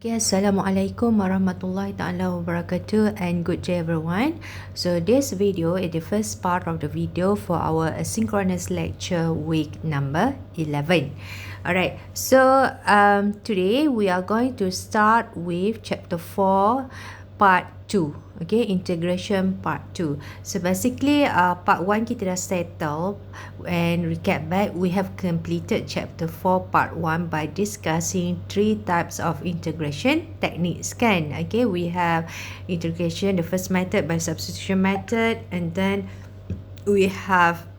Okay, Assalamualaikum warahmatullahi ta'ala wabarakatuh and good day everyone. So this video is the first part of the video for our asynchronous lecture week number 11. Alright, so today we are going to start with chapter 4 part 2. Okay, integration part 2. So basically part 1 kita dah settle, and recap back, we have completed chapter 4 part 1 by discussing 3 types of integration techniques kan. Okay, we have integration, the first method by substitution method, and then we have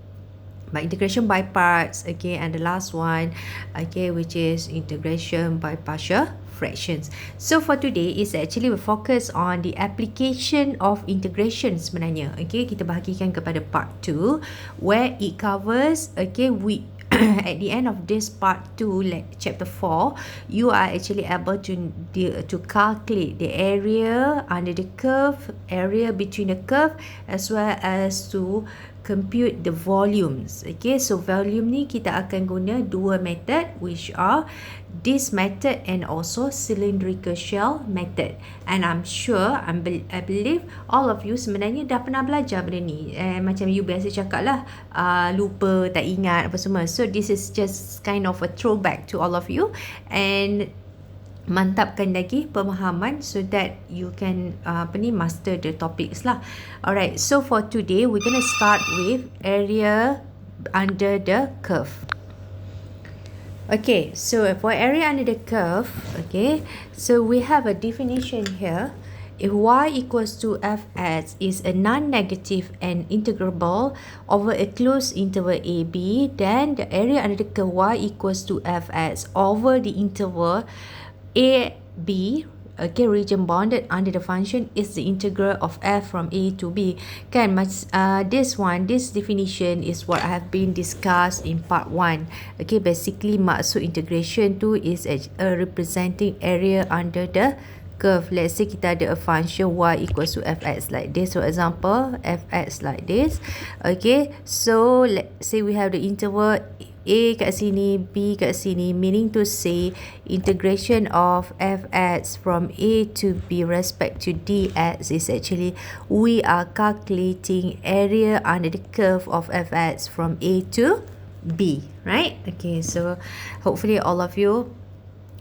by integration by parts, okay, and the last one, okay, which is integration by partial fractions. So for today is actually we focus on the application of integration sebenarnya. Okay, kita bahagikan kepada part 2 where it covers, okay, we at the end of this part 2 like chapter 4, you are actually able to calculate the area under the curve, area between the curve, as well as to compute the volumes. Okay, so volume ni kita akan guna dua method, which are this method and also cylindrical shell method. And I'm sure, I believe all of you sebenarnya dah pernah belajar benda ni. Macam you biasa cakap lah, lupa, tak ingat apa semua. So this is just kind of a throwback to all of you, and mantapkan lagi pemahaman so that you can master the topics lah. Alright, so for today we're gonna start with area under the curve. Okay, so for area under the curve, okay, so we have a definition here. If y equals to fx is a non-negative and integrable over a closed interval AB, then the area under the curve y equals to fx over the interval A, B, okay, region bounded under the function is the integral of f from A to B. Kan, this definition is what I have been discussed in part 1. Okay, basically maksud integration tu is representing area under the curve. Let's say kita ada a function y equals to fx like this, for example, fx like this. Okay, so let's say we have the interval A kat sini, B kat sini, meaning to say integration of fx from A to B respect to dx is actually we are calculating area under the curve of fx from A to B, right? Okay, so hopefully all of you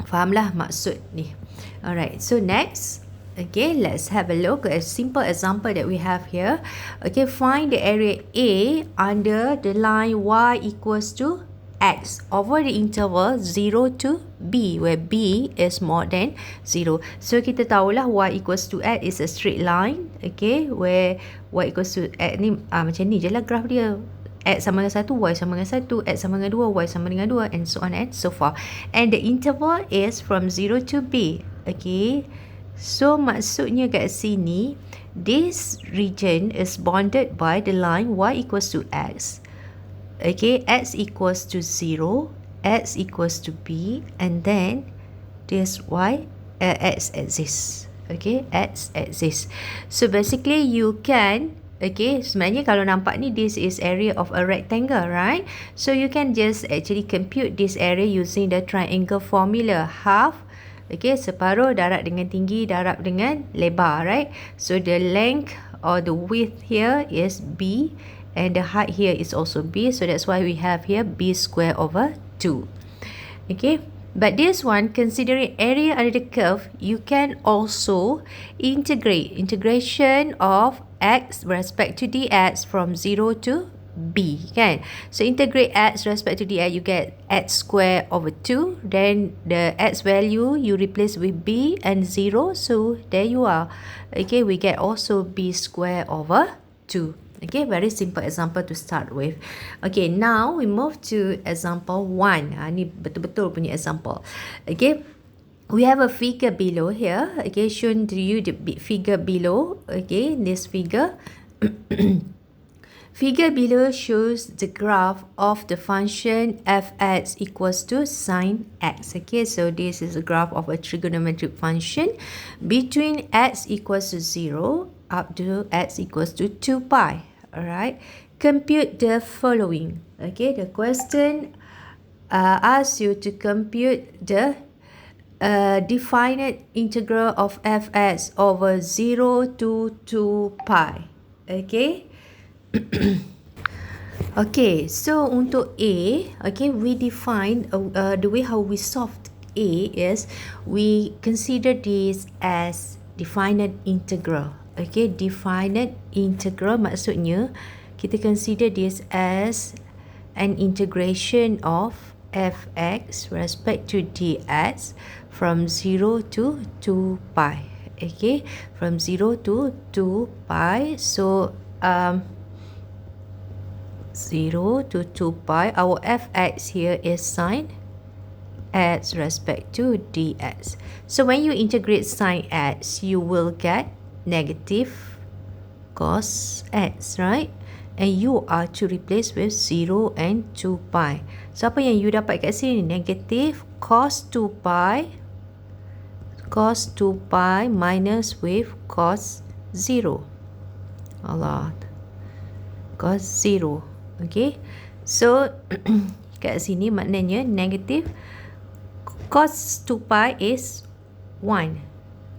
fahamlah maksud ni. Alright, so next, okay, let's have a look at a simple example that we have here. Okay, find the area A under the line y equals to x over the interval 0 to b, where b is more than 0. So kita tahulah y equals to x is a straight line, okay, where y equals to x ni macam ni je lah graf dia. X sama dengan 1, y sama dengan 1, x sama dengan 2, y sama dengan 2, and so on and so forth. And the interval is from 0 to b. Okay, so maksudnya kat sini, this region is bounded by the line y equals to x. Okay, x equals to 0, x equals to b, and then this x exists. Okay, x exists. So basically you can, okay, sebenarnya kalau nampak ni, this is area of a rectangle, right? So you can just actually compute this area using the triangle formula. Half, okay, separuh darab dengan tinggi darab dengan lebar, right? So the length or the width here is b, and the height here is also b, so that's why we have here b squared over 2. Okay, but this one, considering area under the curve, you can also integration of x respect to dx from 0 to b, kan? So integrate x respect to dx, you get x squared over 2, then the x value you replace with b and 0, so there you are. Okay, we get also b squared over 2. Okay, very simple example to start with. Okay, now we move to example 1. Ni betul-betul punya example. Okay, we have a figure below here. Okay, shown to you the figure below. Okay, this figure. Figure below shows the graph of the function fx equals to sine x. Okay, so this is a graph of a trigonometric function between x equals to 0 up to x equals to 2 pi. Alright, compute the following. Okay, the question asks you to compute the definite integral of fx over 0 to 2 pi. Okay. Okay, so untuk A, okay, we define the way how we solve A is we consider this as definite integral. Okay, definite integral maksudnya kita consider this as an integration of fx respect to dx from 0 to 2 pi. Okay, from 0 to 2 pi. So 0 to 2 pi, our fx here is sine x respect to dx. So when you integrate sine x, you will get negative cos x, right? And you are to replace with 0 and 2 pi. So apa yang you dapat kat sini? Negative cos 2 pi minus with cos 0. Allah, cos 0. Okay, so kat sini maknanya negative cos 2 pi is 1,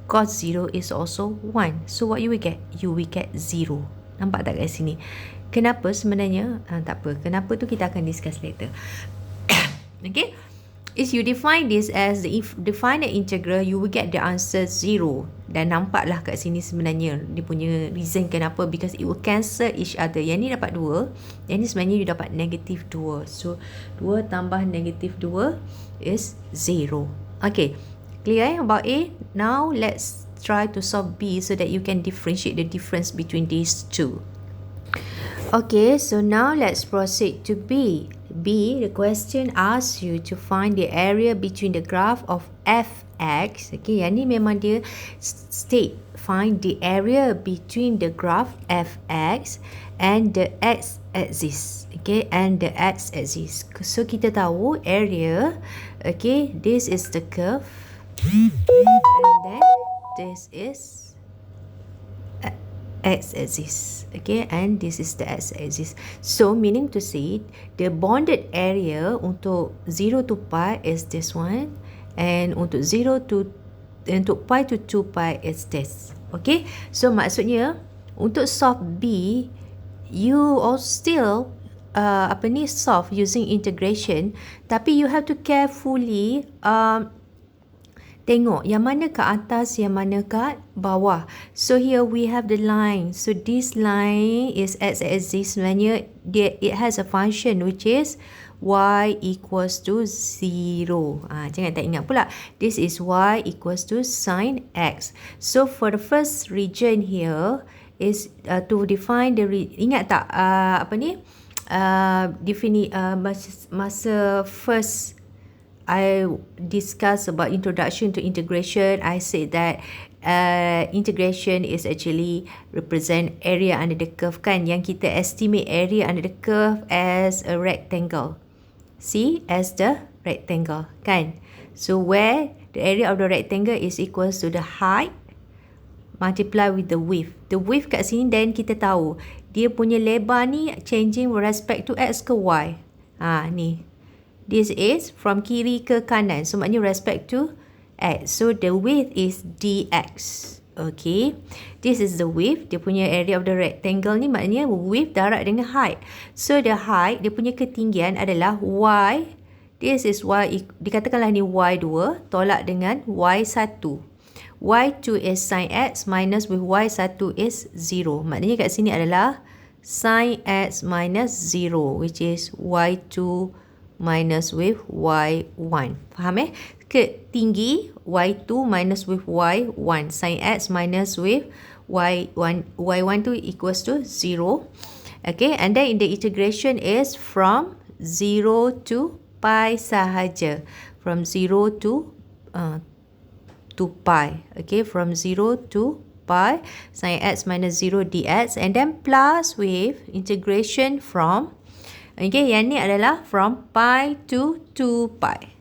cos 0 is also 1. So what you will get? You will get 0. Nampak tak kat sini? Kenapa sebenarnya? Tak apa. Kenapa tu kita akan discuss later. Okay, if you define this as the definite integral, you will get the answer 0. Dan nampaklah kat sini sebenarnya dia punya reason kenapa, because it will cancel each other. Yang ni dapat 2, yang ni sebenarnya you dapat negative 2. So 2 tambah negative 2 is 0. Okay, clear about A? Now let's try to solve B so that you can differentiate the difference between these two. Okay, so now let's proceed to B. B, the question asks you to find the area between the graph of fx. Okay, yang ni memang dia state find the area between the graph fx and the x-axis. Okay, and the x-axis. So kita tahu area. Okay, this is the curve, and then this is x-axis. Okay, and this is the x-axis. So meaning to say the bonded area untuk 0 to pi is this one, and untuk pi to 2 pi is this. Okay, so maksudnya untuk solve B, you all still solve using integration, tapi you have to carefully tengok yang mana ke atas, yang mana kat bawah. So here we have the line. So this line is x-axis. Sebenarnya it has a function which is y equals to 0. Jangan tak ingat pula. This is y equals to sine x. So for the first region here is to define the ingat tak masa first I discussed about introduction to integration. I said that integration is actually represent area under the curve kan, yang kita estimate area under the curve as a rectangle. See, as the rectangle kan. So where the area of the rectangle is equals to the height multiply with the width. The width kat sini, then kita tahu dia punya lebar ni changing with respect to x ke y. Ni. This is from kiri ke kanan. So maknanya respect to x. So the width is dx. Okay. This is the width. Dia punya area of the rectangle ni maknanya width darab dengan height. So the height, dia punya ketinggian adalah y. This is y. Dikatakanlah ni y2 tolak dengan y1. y2 is sin x minus with y1 is 0. Maknanya kat sini adalah sin x minus 0, which is y2 minus with y1. Faham Tinggi y2 minus with y1. Sin x minus with y1 tu equals to 0. Okay, and then in the integration is from 0 to pi sahaja. From 0 to pi. Okay, from 0 to pi sin x minus 0 dx, and then plus with integration from, okay, yang ni adalah from pi to 2 pi.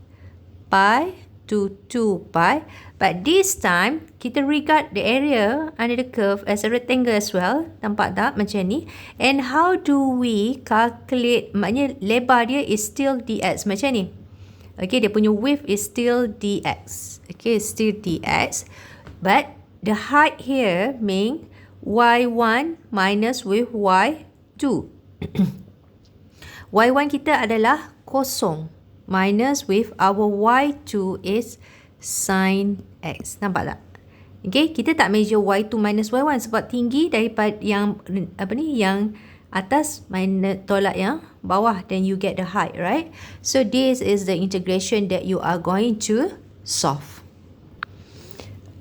Pi to 2 pi. But this time, kita regard the area under the curve as a rectangle as well. Nampak tak macam ni? And how do we calculate, maknanya lebar dia is still dx macam ni. Okay, dia punya width is still dx. Okay, still dx. But the height here mean y1 minus with y2. y1 kita adalah kosong. Minus with our y2 is sin x. Nampak tak? Okay, kita tak measure y2 minus y1 sebab tinggi daripada yang yang atas minus tolak yang bawah, then you get the height, right? So this is the integration that you are going to solve.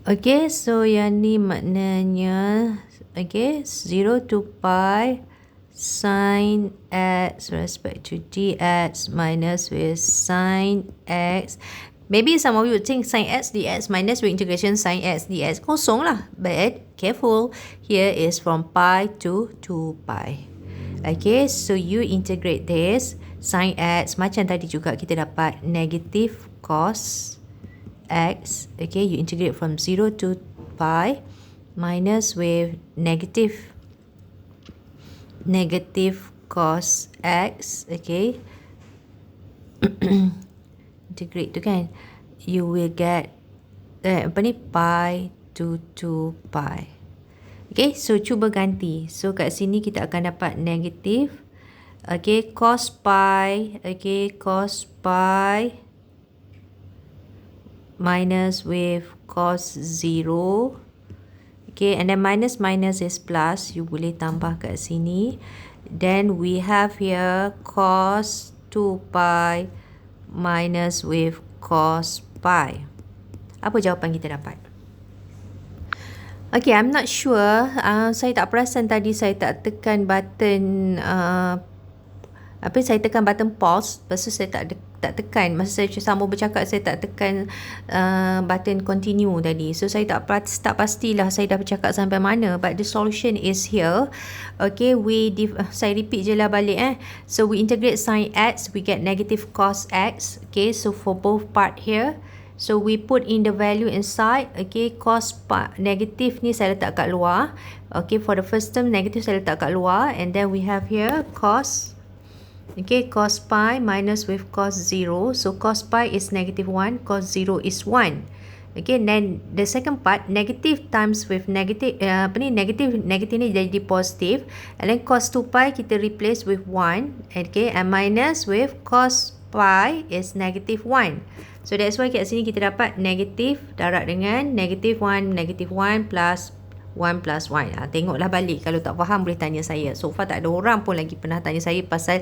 Okay, so yang ni maknanya okay, 0 to pi sin x respect to dx minus with sin x. Maybe some of you would think sin x dx minus with integration sin x dx kosong lah. But careful, here is from pi to 2 pi. Okay, so you integrate this. Sin x macam tadi juga kita dapat negative cos x. Okay, you integrate from 0 to pi minus with negative cos x. Okay, integrate tu kan, you will get pi to 2 pi. Okay, so cuba ganti. So kat sini kita akan dapat negative, okay, cos pi, okay, cos pi minus with cos 0. Okay, and then minus is plus. You boleh tambah kat sini. Then we have here cos 2 pi minus with cos pi. Apa jawapan kita dapat? Okay, I'm not sure. Saya tak perasan tadi saya tak tekan button saya tekan button pause. Lepas tu saya tak tekan. Masa saya sambung bercakap, saya tak tekan button continue tadi. So saya tak pastilah saya dah bercakap sampai mana. But the solution is here. Okay, saya repeat je lah balik. So we integrate sin x, we get negative cos x. Okay, so for both part here. So we put in the value inside. Okay, cos negative ni saya letak kat luar. Okay, for the first term negative saya letak kat luar. And then we have here cos. Okay, cos pi minus with cos 0. So cos pi is negative 1, cos 0 is 1. Okay, and then the second part, negative times with negative, negative ni jadi positive. And then cos 2 pi kita replace with 1. Okay, and minus with cos pi is negative 1. So that's why kat sini kita dapat negative darab dengan negative 1 plus 1 plus 1. Tengoklah balik. Kalau tak faham boleh tanya saya. So far tak ada orang pun lagi pernah tanya saya pasal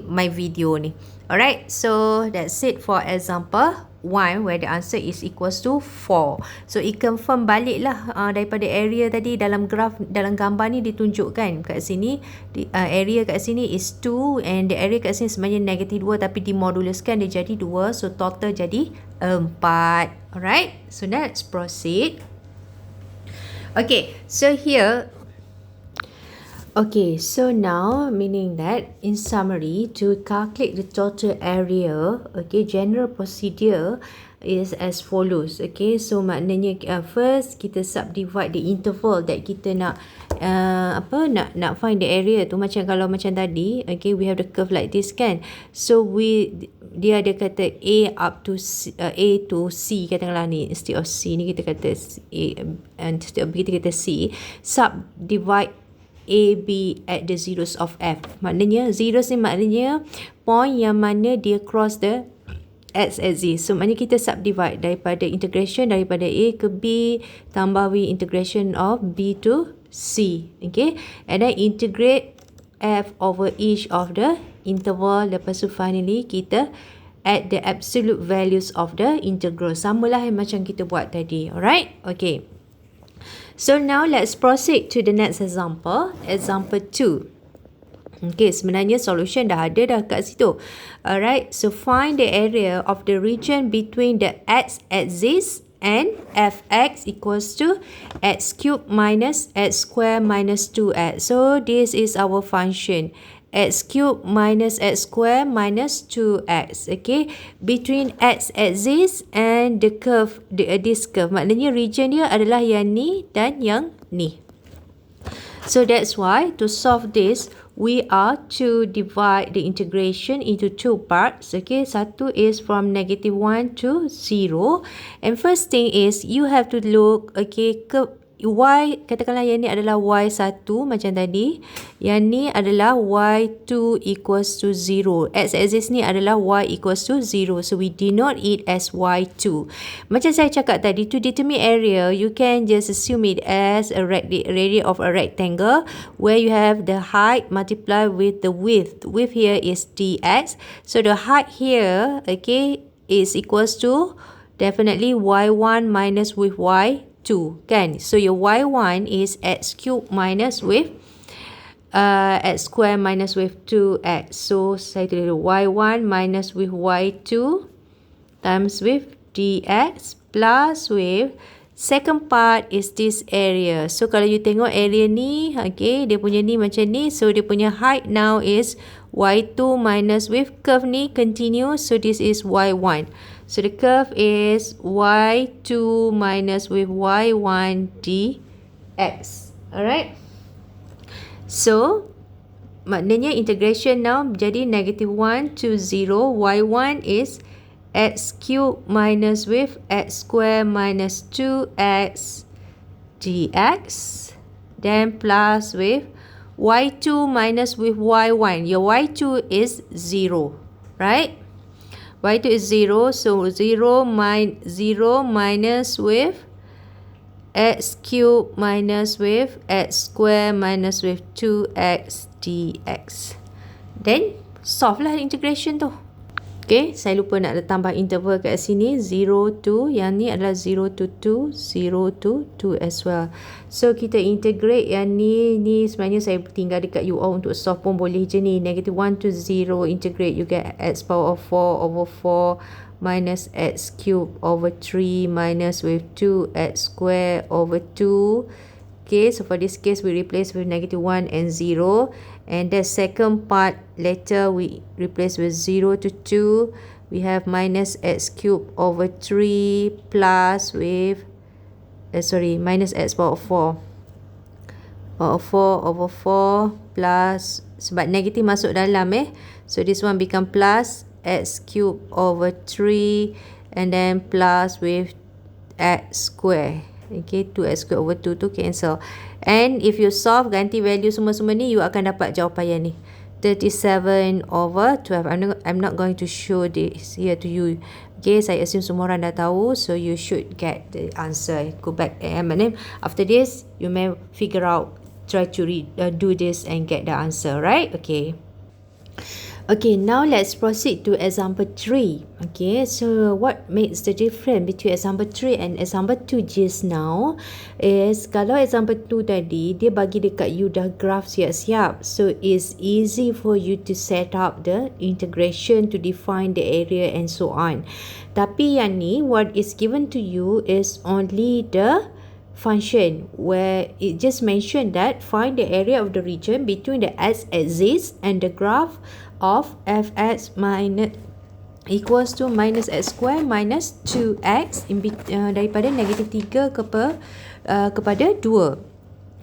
my video ni. Alright, so that's it for example 1 where the answer is equals to 4. So it confirm balik lah daripada area tadi dalam graf, dalam gambar ni ditunjukkan kat sini area kat sini is 2 and the area kat sini sebenarnya negative 2 tapi dimoduluskan dia jadi 2. So total jadi 4. Alright, so let's proceed. Okay, so here, okay, so now meaning that in summary, to calculate the total area, okay, general procedure is as follows. Okay, so maknanya first kita subdivide the interval that kita nak nak find the area tu. Macam kalau macam tadi, okay, we have the curve like this kan. So dia ada kata A up to C, A to C katakanlah ni, instead of C ni kita kata A, and instead of B kita kata C. Subdivide A, B at the zeros of F. Maknanya zeros ni maknanya point yang mana dia cross the X axis. So maknanya kita subdivide daripada integration daripada A ke B tambah with integration of B to C. Okay, and then integrate F over each of the interval. Lepas tu finally kita add the absolute values of the integral. Samalah macam kita buat tadi. Alright, okay. So now let's proceed to the next example. Example 2. Okay, sebenarnya solution dah ada dah kat situ. Alright, so find the area of the region between the x axis and fx equals to x cubed minus x squared minus 2x. So this is our function. X cubed minus x squared minus 2x. Okay, between x axis and the curve, this curve. Maknanya region dia adalah yang ni dan yang ni. So that's why to solve this, we are to divide the integration into two parts. Okay, satu is from -1 to 0. And first thing is you have to look, okay, ke y, katakanlah yang ni adalah y1 macam tadi. Yang ni adalah y2 equals to 0. X-axis ni adalah y equals to 0. So we denote it as y2. Macam saya cakap tadi, to determine area, you can just assume it as a radius of a rectangle where you have the height multiplied with the width. Width here is dx. So the height here, okay, is equals to definitely y1 minus with y2, kan? So your y1 is x cubed minus with x square minus with 2x. So saya tulis y1 minus with y2 times with dx plus with second part is this area. So kalau you tengok area ni, okay, dia punya ni macam ni. So dia punya height now is y2 minus with curve ni continue. So this is y1. So the curve is y2 minus with y1 dx. Alright. So maknanya integration now jadi -1 to 0. y1 is x cubed minus with x square minus 2x dx. Then plus with y2 minus with y1. Your y2 is 0. Right? y2 is 0. So 0 minus with x cubed minus with x square minus with 2x dx. Then solve lah integration tu. Okay, saya lupa nak tambah interval kat sini. 0 to, yang ni adalah 0 to 2, 0 to 2 as well. So kita integrate yang ni sebenarnya saya tinggal dekat UO untuk solve pun boleh je ni. -1 to 0 integrate, you get x power of 4 over 4 minus x cubed over 3 minus with 2x square over 2. Okay, so for this case we replace with -1 and 0. And the second part later we replace with 0 to 2. We have minus x cubed over 3 plus with minus x power of 4. Power of 4 over 4 plus, sebab negatif masuk dalam so this one become plus x cubed over 3 and then plus with x square. Okay, 2x square over 2 tu cancel. And if you solve, ganti value semua-semua ni, you akan dapat jawapan yang ni. 37 over 12. I'm not going to show this here to you. Okay, saya assume semua orang dah tahu. So you should get the answer. Go back. After this, you may figure out, try to do this and get the answer, right? Okay. Okay, now let's proceed to example 3. Okay, so what makes the difference between example 3 and example 2 just now is, kalau example 2 tadi, dia bagi dekat you dah graph siap-siap. So it's easy for you to set up the integration to define the area and so on. Tapi yang ni, what is given to you is only the function, where it just mentioned that find the area of the region between the x-axis and the graph of fx minus equals to minus x square minus 2x daripada -3 kepada 2.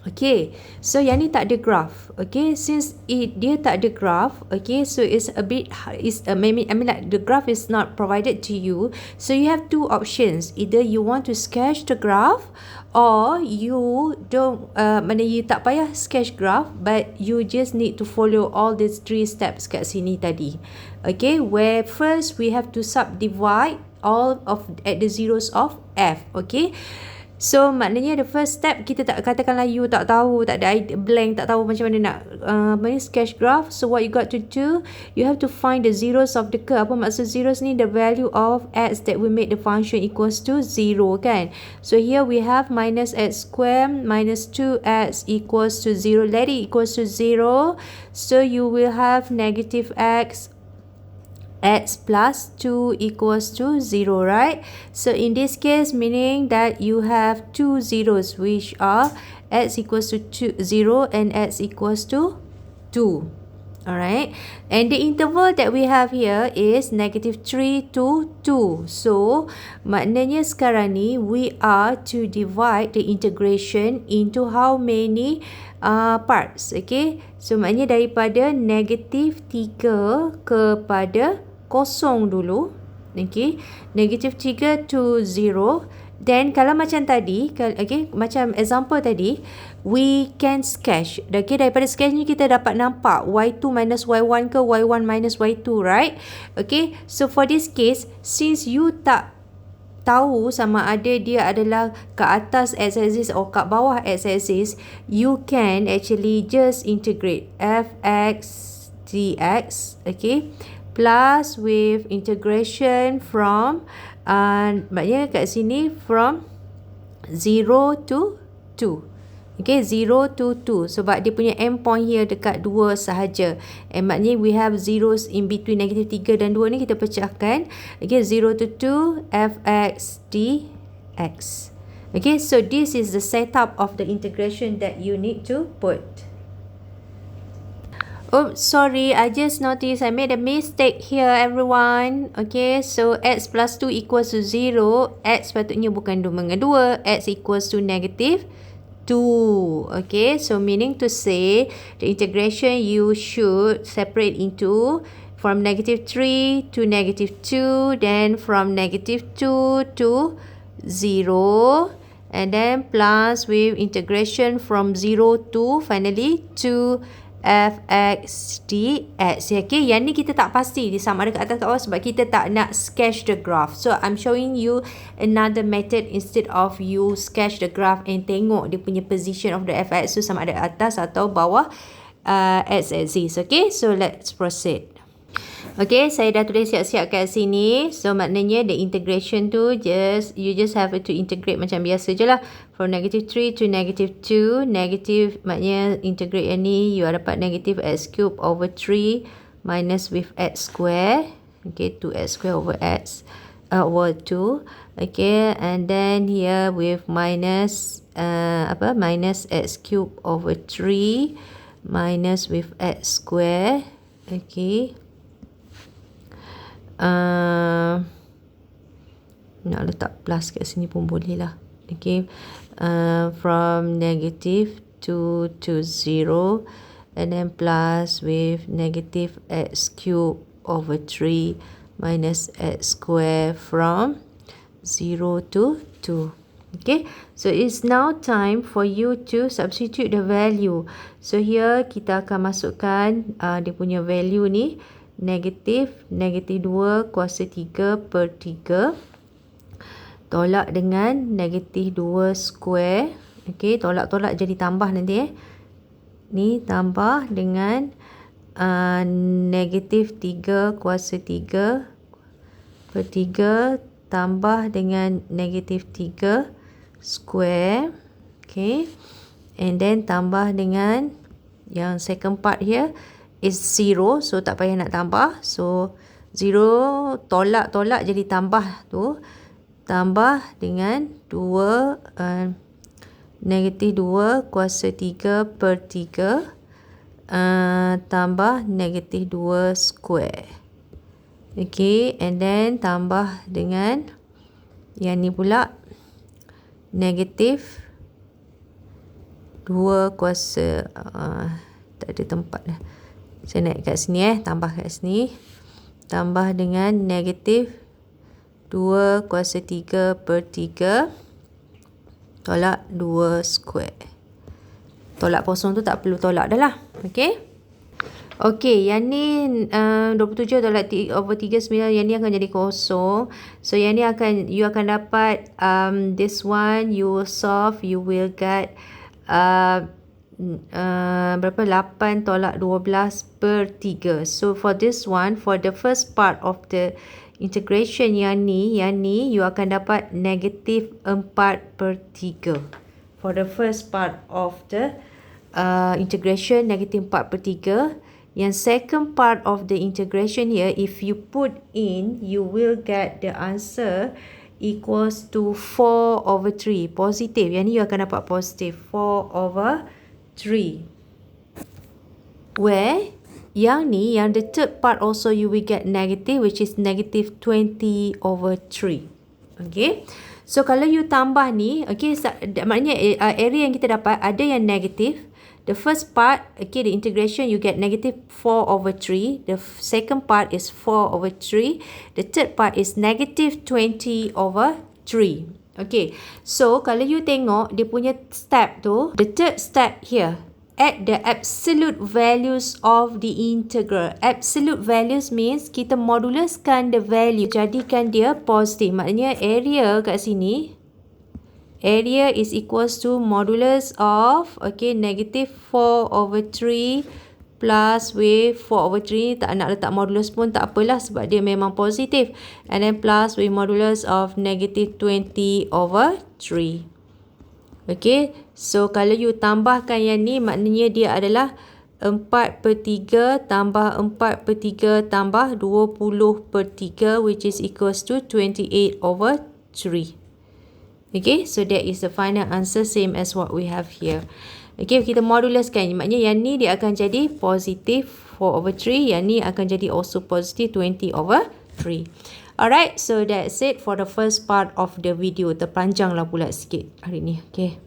Okay, so yang ni tak ada graph. Okay, since dia tak ada graph, okay, so it's a bit, like the graph is not provided to you. So you have two options. Either you want to sketch the graph or you don't, you tak payah sketch graph, but you just need to follow all these 3 steps kat sini tadi. Okay, where first we have to subdivide all of at the zeros of f. Okay, so maknanya the first step, kita tak, katakanlah you tak tahu, tak ada idea, blank, tak tahu macam mana nak sketch graph. So what you got to do, you have to find the zeros of the curve. Apa maksud zeros ni? The value of x that we make the function equals to 0, kan? So here we have minus x square minus 2x equals to 0. Let it equals to 0. So you will have negative x plus 2 equals to 0, right? So in this case, meaning that you have two zeros, which are x equals to 0 and x equals to 2. Alright, and the interval that we have here is -3 to 2. So maknanya sekarang ni we are to divide the integration into how many parts. Okay, so maknanya daripada negatif 3 kepada kosong dulu. Okay, negatif 3 to 0. Then kalau macam tadi, okay, macam example tadi, we can sketch. Okay, daripada sketch ni kita dapat nampak y2 minus y1 ke y1 minus y2, right? Okay, so for this case, since you tak tahu sama ada dia adalah ke atas x-axis atau kat bawah x-axis, you can actually just integrate fx dx, okay, plus with integration from maknanya kat sini from 0 to 2. Okay, 0 to 2. Sebab dia punya end point here dekat 2 sahaja. And maknanya we have zeros in between negatif 3 dan 2 ni kita pecahkan. Okay, 0 to 2 fx dx. Okay, so this is the setup of the integration that you need to put. Oh, sorry, I just noticed I made a mistake here, everyone. Okay, so x plus 2 equals to 0. X patutnya bukan 2 dengan 2. X equals to negative 2. Okay, so meaning to say the integration you should separate into from negative 3 to negative 2, then from negative 2 to 0, and then plus with integration from 0 to finally to fx dx. Okay, yang ni kita tak pasti di sama ada kat atas kat bawah sebab kita tak nak sketch the graph. So I'm showing you another method instead of you sketch the graph and tengok dia punya position of the fx tu sama ada atas atau bawah x-axis. Okay, so let's proceed. Okay, saya dah tulis siap-siap kat sini. So maknanya the integration tu you just have to integrate macam biasa je lah. From negative 3 to negative 2. Negative maknanya integrate yang ni you dapat negative x cube over 3 minus with x square. Okay, 2x square over x over 2. Okay, and then here with minus minus x cube over 3 minus with x square. Okay, nak letak plus kat sini pun boleh lah. Okay, from negative 2 to 0, and then plus with negative x cube over 3 minus x square from 0 to 2. Okay, so it's now time for you to substitute the value. So here kita akan masukkan dia punya value ni, negatif 2 kuasa 3 per 3 tolak dengan negatif 2 square. Okay, tolak jadi tambah nanti ni tambah dengan negatif 3 kuasa 3 per 3 tambah dengan negatif 3 square. Okay, and then tambah dengan yang second part here is 0, so tak payah nak tambah. So 0 tolak jadi tambah tu, tambah dengan 2 negatif 2 kuasa 3 per 3 tambah negatif 2 square. Okay, and then tambah dengan yang ni pula negatif 2 kuasa tak ada tempat dah. Saya naik kat sini tambah kat sini. Tambah dengan negatif 2 kuasa 3 per 3 tolak 2 square. Tolak kosong tu tak perlu tolak dah lah. Okay. Okay, yang ni 27 tolak over 39, yang ni akan jadi kosong. So yang ni you akan dapat this one you will solve, you will get berapa, 8 tolak 12 per 3. So for this one, for the first part of the integration yang ni you akan dapat negatif 4 per 3. For the first part of the integration, negatif 4 per 3. Yang second part of the integration here, if you put in, you will get the answer equals to 4 over 3. Positif. Yang ni you akan dapat positif 4 over 3. Where yang ni, yang the third part also you will get negative, which is negative 20 over 3. Okay, so kalau you tambah ni, okay, maknanya area yang kita dapat ada yang negatif The first part, okay, the integration, you get negative 4 over 3. The second part is 4 over 3. The third part is negative 20 over 3. Okay, so kalau you tengok dia punya step tu, the third step here, add the absolute values of the integral. Absolute values means kita moduluskan the value, jadikan dia positif. Maknanya area kat sini, area is equals to modulus of, okay, negative 4 over 3 plus with 4 over 3. Tak nak letak modulus pun tak apalah sebab dia memang positif. And then plus with modulus of negative 20 over 3. Okay, so kalau you tambahkan yang ni, maknanya dia adalah 4/3 tambah 4/3 tambah 20/3, which is equals to 28 over 3. Okay, so that is the final answer, same as what we have here. Okay, kita moduluskan, maknanya yang ni dia akan jadi positif 4 over 3, yang ni akan jadi also positive 20 over 3. Alright, so that's it for the first part of the video. Terpanjang lah pula sikit hari ni. Okay.